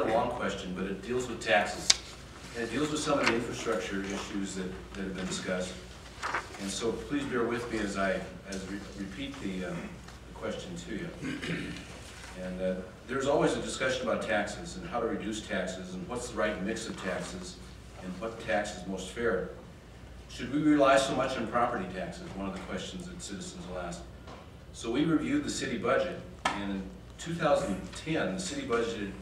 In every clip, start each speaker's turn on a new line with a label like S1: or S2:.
S1: a long question, but it deals with taxes. And it deals with some of the infrastructure issues that have been discussed. And so please bear with me as I repeat the question to you. And there's always a discussion about taxes and how to reduce taxes and what's the right mix of taxes and what tax is most fair. Should we rely so much on property taxes? One of the questions that citizens will ask. So we reviewed the city budget, and in 2010, the city budgeted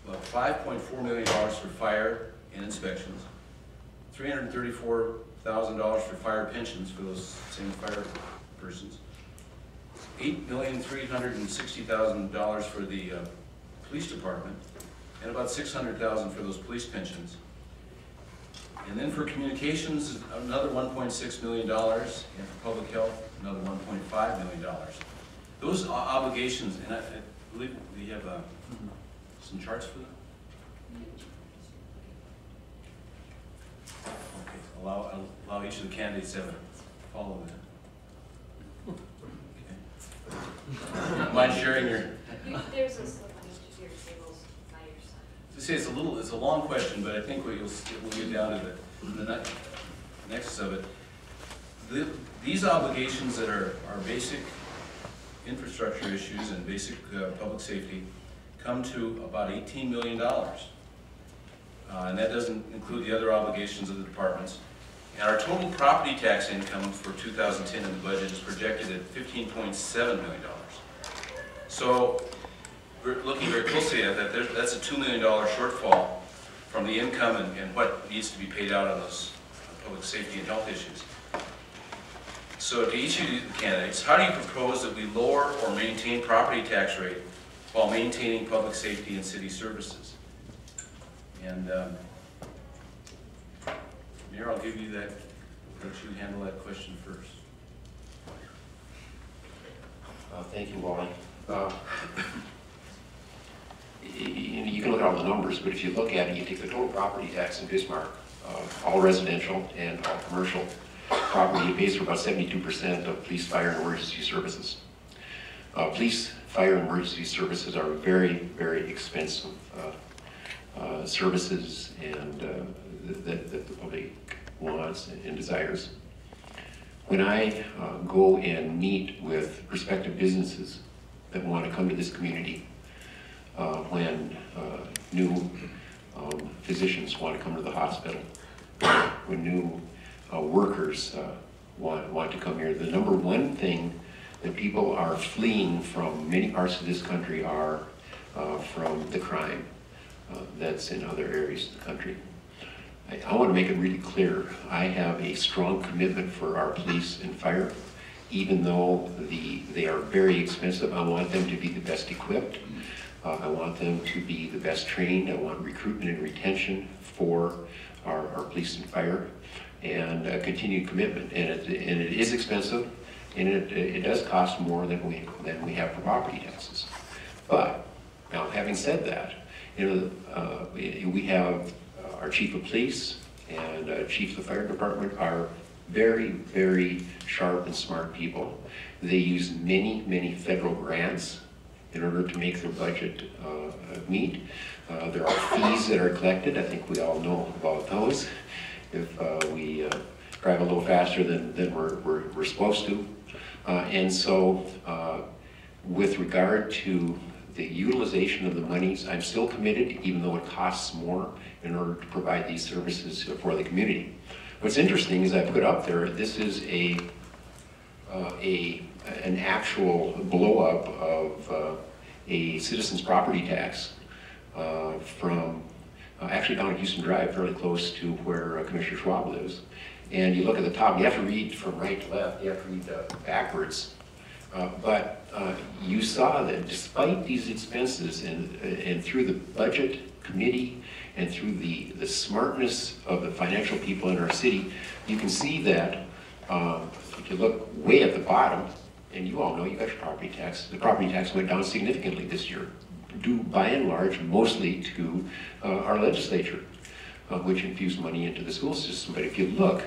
S1: about $5.4 million for fire and inspections, $334,000 for fire pensions for those same fire persons, $8,360,000 for the police department, and about $600,000 for those police pensions. And then for communications, another $1.6 million, and for public health, another $1.5 million. Those obligations, and I believe we have some charts for them. Okay, allow each of the candidates to follow that. Okay. Mind sharing your?
S2: There's a slip on each of your tables by your side.
S1: To say it's a long question, but I think we'll get down to the nexus of it. These obligations that are basic infrastructure issues and basic public safety come to about $18 million. And that doesn't include the other obligations of the departments. And our total property tax income for 2010 in the budget is projected at $15.7 million. So we're looking very closely at that. That's a $2 million shortfall from the income and what needs to be paid out on those public safety and health issues. So to each of you candidates, how do you propose that we lower or maintain property tax rate while maintaining public safety and city services? And Mayor, I'll give you that. Let you handle that question first.
S3: Thank you, Wally. You can look at all the numbers, but if you look at it, you take the total property tax in Bismarck, all residential and all commercial property, it pays for about 72% of police, fire, and emergency services. Police, fire, and emergency services are very, very expensive services and that the public wants and desires. When I go and meet with prospective businesses that want to come to this community, when new physicians want to come to the hospital, when new workers want to come here, the number one thing that people are fleeing from many parts of this country are from the crime that's in other areas of the country. I want to make it really clear, I have a strong commitment for our police and fire. Even though they are very expensive, I want them to be the best equipped. I want them to be the best trained. I want recruitment and retention for our police and fire, and continued commitment. And it is expensive, and it does cost more than we have for property taxes. But now, having said that, we have our chief of police and chief of the fire department are very, very sharp and smart people. They use many, many federal grants in order to make their budget meet. There are fees that are collected. I think we all know about those. If we drive a little faster than we're supposed to. And so with regard to the utilization of the monies, I'm still committed, even though it costs more, in order to provide these services for the community. What's interesting is I put up there, this is an actual blow-up of a citizen's property tax from actually down at Houston Drive, fairly close to where Commissioner Schwab lives. And you look at the top, you have to read from right to left, you have to read backwards. But you saw that despite these expenses and through the budget committee and through the smartness of the financial people in our city, you can see that if you look way at the bottom, and you all know you got your property tax, the property tax went down significantly this year, due by and large mostly to our legislature, which infused money into the school system. But if you look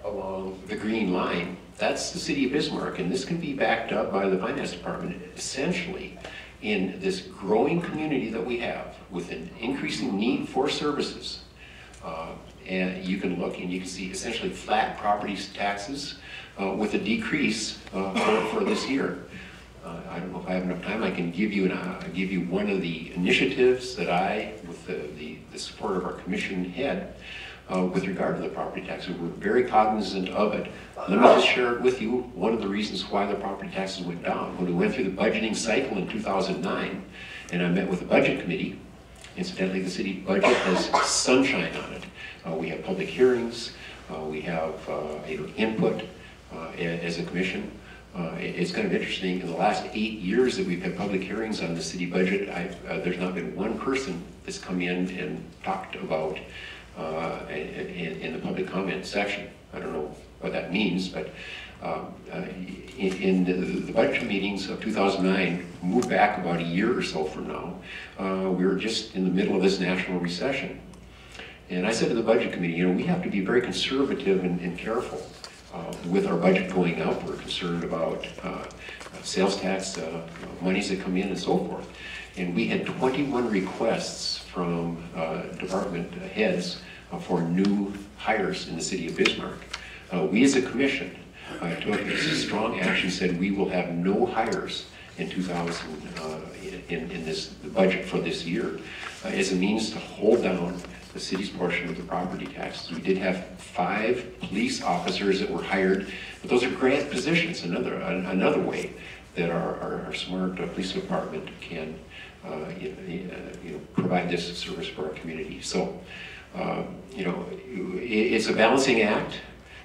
S3: along the green line, that's the city of Bismarck, and this can be backed up by the finance department. Essentially, in this growing community that we have, with an increasing need for services, and you can look and you can see essentially flat property taxes with a decrease for this year. I don't know if I have enough time. I can give you one of the initiatives that I, with the support of our commission head, with regard to the property taxes. We're very cognizant of it. Let me just share it with you. One of the reasons why the property taxes went down, when we went through the budgeting cycle in 2009, and I met with the budget committee. Incidentally, the city budget has sunshine on it. We have public hearings. We have input as a commission. It's kind of interesting. In the last 8 years that we've had public hearings on the city budget, there's not been one person that's come in and talked about in the public comment section. I don't know what that means, but in the budget meetings of 2009, moved back about a year or so from now, we were just in the middle of this national recession. And I said to the budget committee, we have to be very conservative and careful with our budget going up. We're concerned about sales tax monies that come in and so forth. And we had 21 requests from department heads for new hires in the city of Bismarck. We as a commission took strong action, said we will have no hires in the budget for this year as a means to hold down the city's portion of the property taxes. We did have 5 police officers that were hired, but those are grant positions, another way that our smart police department can provide this service for our community. So, it's a balancing act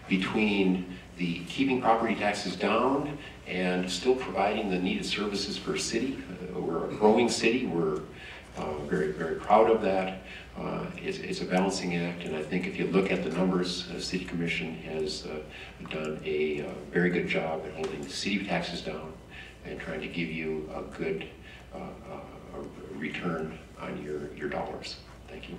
S3: between the keeping property taxes down and still providing the needed services for a city. We're a growing city. We're very, very proud of that. It's a balancing act, and I think if you look at the numbers, the City Commission has done a very good job at holding the city taxes down and trying to give you a good return on your dollars. Thank you.